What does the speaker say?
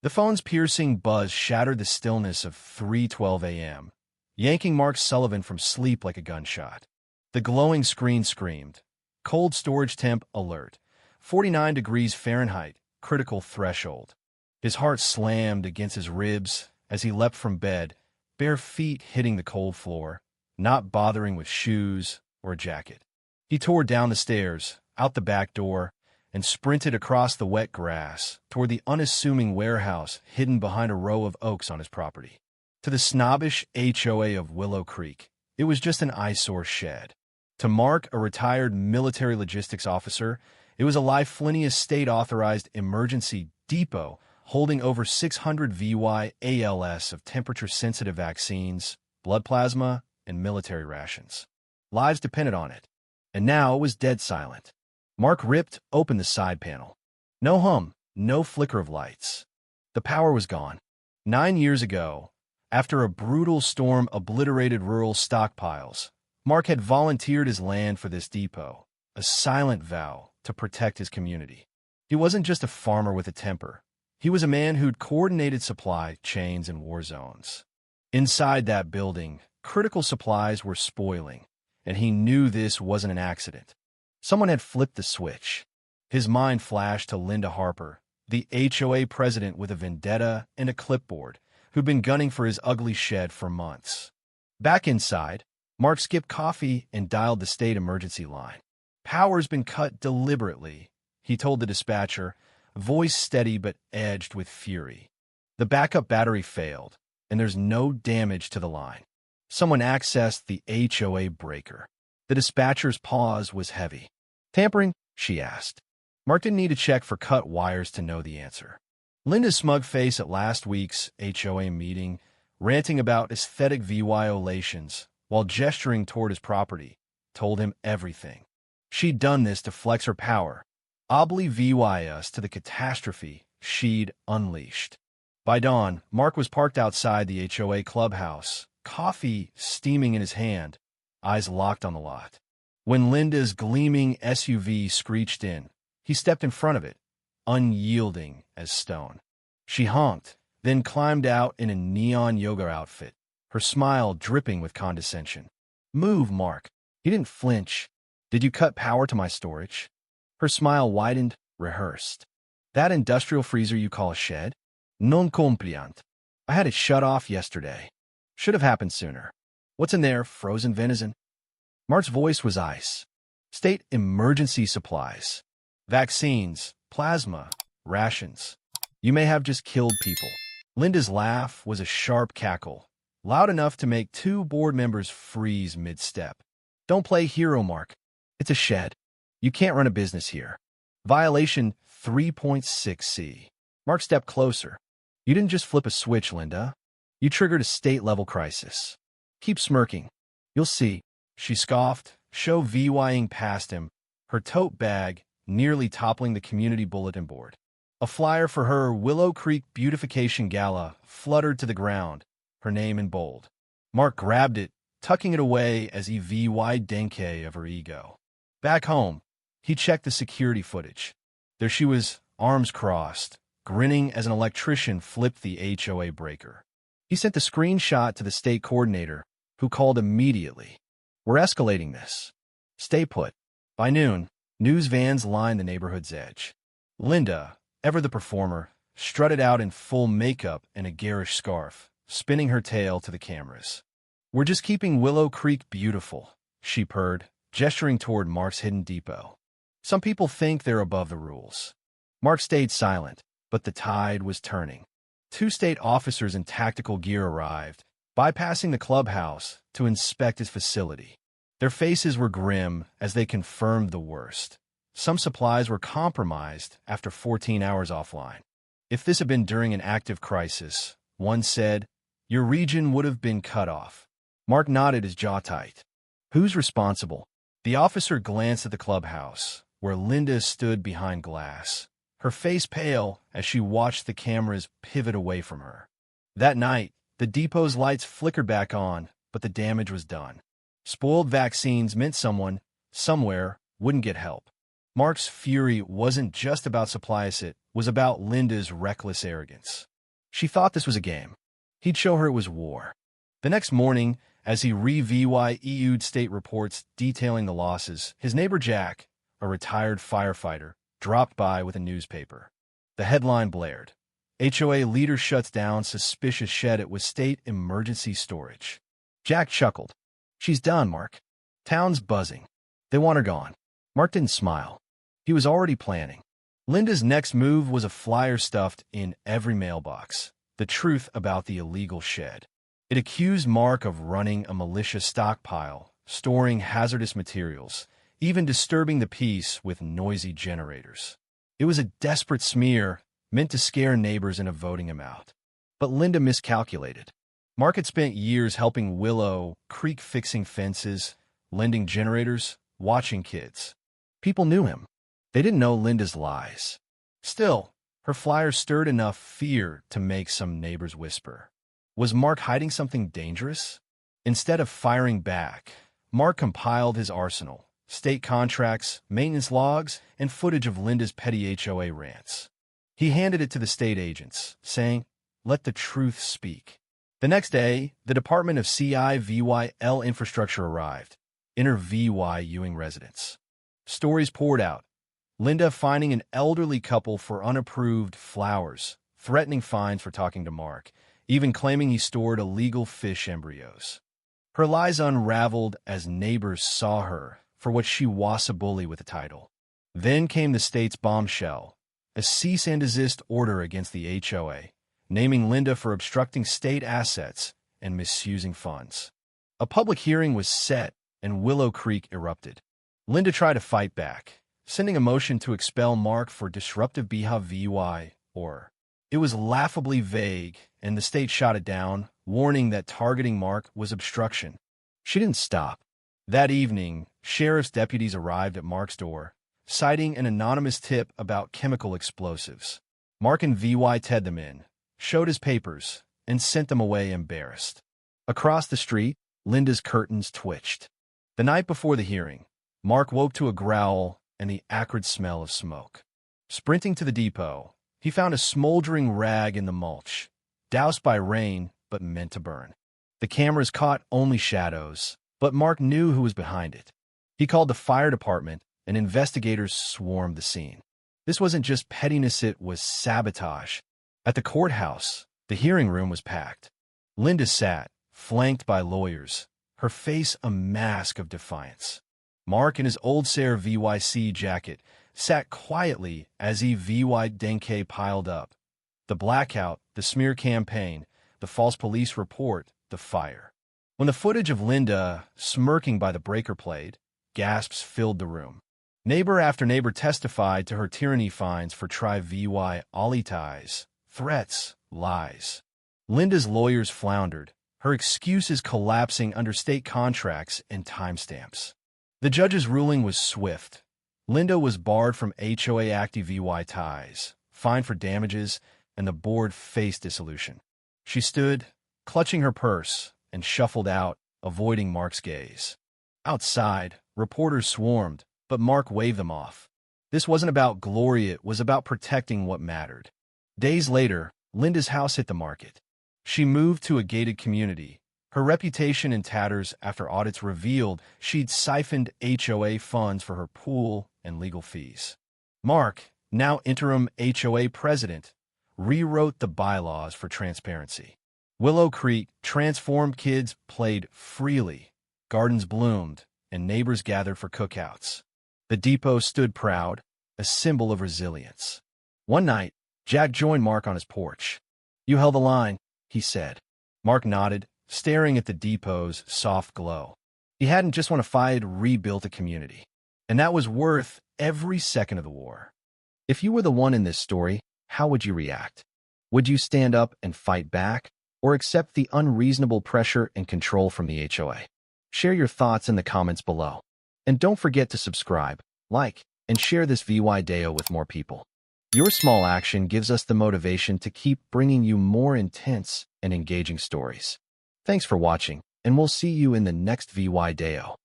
The phone's piercing buzz shattered the stillness of 3:12 a.m., yanking Mark Sullivan from sleep like a gunshot. The glowing screen screamed, "Cold storage temp alert. 49 degrees Fahrenheit, critical threshold." His heart slammed against his ribs as he leapt from bed, bare feet hitting the cold floor, not bothering with shoes or a jacket. He tore down the stairs, out the back door, and sprinted across the wet grass toward the unassuming warehouse hidden behind a row of oaks on his property. To the snobbish HOA of Willow Creek, it was just an eyesore shed. To Mark, a retired military logistics officer, it was a Lifelinia state-authorized emergency depot holding over 600 VY-ALS of temperature-sensitive vaccines, blood plasma, and military rations. Lives depended on it. And now it was dead silent. Mark ripped open the side panel. No hum, no flicker of lights. The power was gone. 9 years ago, after a brutal storm obliterated rural stockpiles, Mark had volunteered his land for this depot, a silent vow to protect his community. He wasn't just a farmer with a temper. He was a man who'd coordinated supply chains in war zones. Inside that building, critical supplies were spoiling, and he knew this wasn't an accident. Someone had flipped the switch. His mind flashed to Linda Harper, the HOA president with a vendetta and a clipboard, who'd been gunning for his ugly shed for months. Back inside, Mark skipped coffee and dialed the state emergency line. "Power's been cut deliberately," he told the dispatcher, voice steady but edged with fury. "The backup battery failed, and there's no damage to the line." Someone accessed the HOA breaker. The dispatcher's pause was heavy. "Tampering?" she asked. Mark didn't need to check for cut wires to know the answer. Linda's smug face at last week's HOA meeting, ranting about aesthetic violations while gesturing toward his property, told him everything. She'd done this to flex her power, vy us to the catastrophe she'd unleashed. By dawn, Mark was parked outside the HOA clubhouse, coffee steaming in his hand, eyes locked on the lot. When Linda's gleaming SUV screeched in, he stepped in front of it, unyielding as stone. She honked, then climbed out in a neon yoga outfit, her smile dripping with condescension. "Move, Mark." He didn't flinch. "Did you cut power to my storage?" Her smile widened, rehearsed. "That industrial freezer you call a shed? Non compliant. I had it shut off yesterday. Should have happened sooner. What's in there, frozen venison?" Mark's voice was ice. "State emergency supplies. Vaccines, plasma, rations. You may have just killed people." Linda's laugh was a sharp cackle, loud enough to make 2 board members freeze mid-step. "Don't play hero, Mark. It's a shed. You can't run a business here. Violation 3.6c. Mark stepped closer. "You didn't just flip a switch, Linda. You triggered a state-level crisis. Keep smirking. You'll see." She scoffed, VYing past him, her tote bag nearly toppling the community bulletin board. A flyer for her Willow Creek Beautification Gala fluttered to the ground, her name in bold. Mark grabbed it, tucking it away as he VY'd Denke of her ego. Back home, he checked the security footage. There she was, arms crossed, grinning as an electrician flipped the HOA breaker. He sent the screenshot to the state coordinator, who called immediately. "We're escalating this. Stay put." By noon, news vans lined the neighborhood's edge. Linda, ever the performer, strutted out in full makeup and a garish scarf, spinning her tail to the cameras. "We're just keeping Willow Creek beautiful," she purred, gesturing toward Mark's hidden depot. "Some people think they're above the rules." Mark stayed silent, but the tide was turning. 2 state officers in tactical gear arrived, bypassing the clubhouse to inspect his facility. Their faces were grim as they confirmed the worst. Some supplies were compromised after 14 hours offline. "If this had been during an active crisis," one said, "your region would have been cut off." Mark nodded, his jaw tight. "Who's responsible?" The officer glanced at the clubhouse, where Linda stood behind glass, her face pale as she watched the cameras pivot away from her. That night, the depot's lights flickered back on, but the damage was done. Spoiled vaccines meant someone, somewhere, wouldn't get help. Mark's fury wasn't just about supplies, it was about Linda's reckless arrogance. She thought this was a game. He'd show her it was war. The next morning, as he reviewed state reports detailing the losses, his neighbor Jack, a retired firefighter, dropped by with a newspaper. The headline blared, HOA leader shuts down suspicious shed at state emergency storage. Jack chuckled. She's done, Mark. Town's buzzing. They want her gone. Mark didn't smile. He was already planning. Linda's next move was a flyer stuffed in every mailbox. The truth about the illegal shed. It accused Mark of running a malicious stockpile, storing hazardous materials, even disturbing the peace with noisy generators. It was a desperate smear meant to scare neighbors into voting him out. But Linda miscalculated. Mark had spent years helping Willow Creek fixing fences, lending generators, watching kids. People knew him. They didn't know Linda's lies. Still, her flyer stirred enough fear to make some neighbors whisper. Was Mark hiding something dangerous? Instead of firing back, Mark compiled his arsenal, state contracts, maintenance logs, and footage of Linda's petty HOA rants. He handed it to the state agents, saying, "Let the truth speak." The next day, the Department of CIVYL infrastructure arrived, interviewing residents. Stories poured out. Linda finding an elderly couple for unapproved flowers, threatening fines for talking to Mark, even claiming he stored illegal fish embryos. Her lies unraveled as neighbors saw her for what she was, a bully with a title. Then came the state's bombshell, a cease and desist order against the HOA, naming Linda for obstructing state assets and misusing funds. A public hearing was set, and Willow Creek erupted. Linda tried to fight back, sending a motion to expel Mark for disruptive behavior, or it was laughably vague, and the state shot it down, warning that targeting Mark was obstruction. She didn't stop. That evening, sheriff's deputies arrived at Mark's door, citing an anonymous tip about chemical explosives. Mark and Ted them in, showed his papers, and sent them away embarrassed. Across the street, Linda's curtains twitched. The night before the hearing, Mark woke to a growl and the acrid smell of smoke. Sprinting to the depot, he found a smoldering rag in the mulch, doused by rain but meant to burn. The cameras caught only shadows, but Mark knew who was behind it. He called the fire department, and investigators swarmed the scene. This wasn't just pettiness, it was sabotage. At the courthouse, the hearing room was packed. Linda sat, flanked by lawyers, her face a mask of defiance. Mark, in his old Sarah VYC jacket, sat quietly as Denke piled up. The blackout, the smear campaign, the false police report, the fire. When the footage of Linda smirking by the breaker played, gasps filled the room. Neighbor after neighbor testified to her tyranny fines for ties, threats, lies. Linda's lawyers floundered, her excuses collapsing under state contracts and timestamps. The judge's ruling was swift. Linda was barred from HOA active ties, fined for damages, and the board faced dissolution. She stood, clutching her purse, and shuffled out, avoiding Mark's gaze. Outside, reporters swarmed, but Mark waved them off. This wasn't about glory, it was about protecting what mattered. Days later, Linda's house hit the market. She moved to a gated community, her reputation in tatters after audits revealed she'd siphoned HOA funds for her pool and legal fees. Mark, now interim HOA president, rewrote the bylaws for transparency. Willow Creek transformed, kids played freely, gardens bloomed, and neighbors gathered for cookouts. The depot stood proud, a symbol of resilience. One night, Jack joined Mark on his porch. "You held the line," he said. Mark nodded, staring at the depot's soft glow. He hadn't just won a fight, rebuilt a community. And that was worth every second of the war. If you were the one in this story, how would you react? Would you stand up and fight back, or accept the unreasonable pressure and control from the HOA? Share your thoughts in the comments below. And don't forget to subscribe, like, and share this video with more people. Your small action gives us the motivation to keep bringing you more intense and engaging stories. Thanks for watching, and we'll see you in the next video.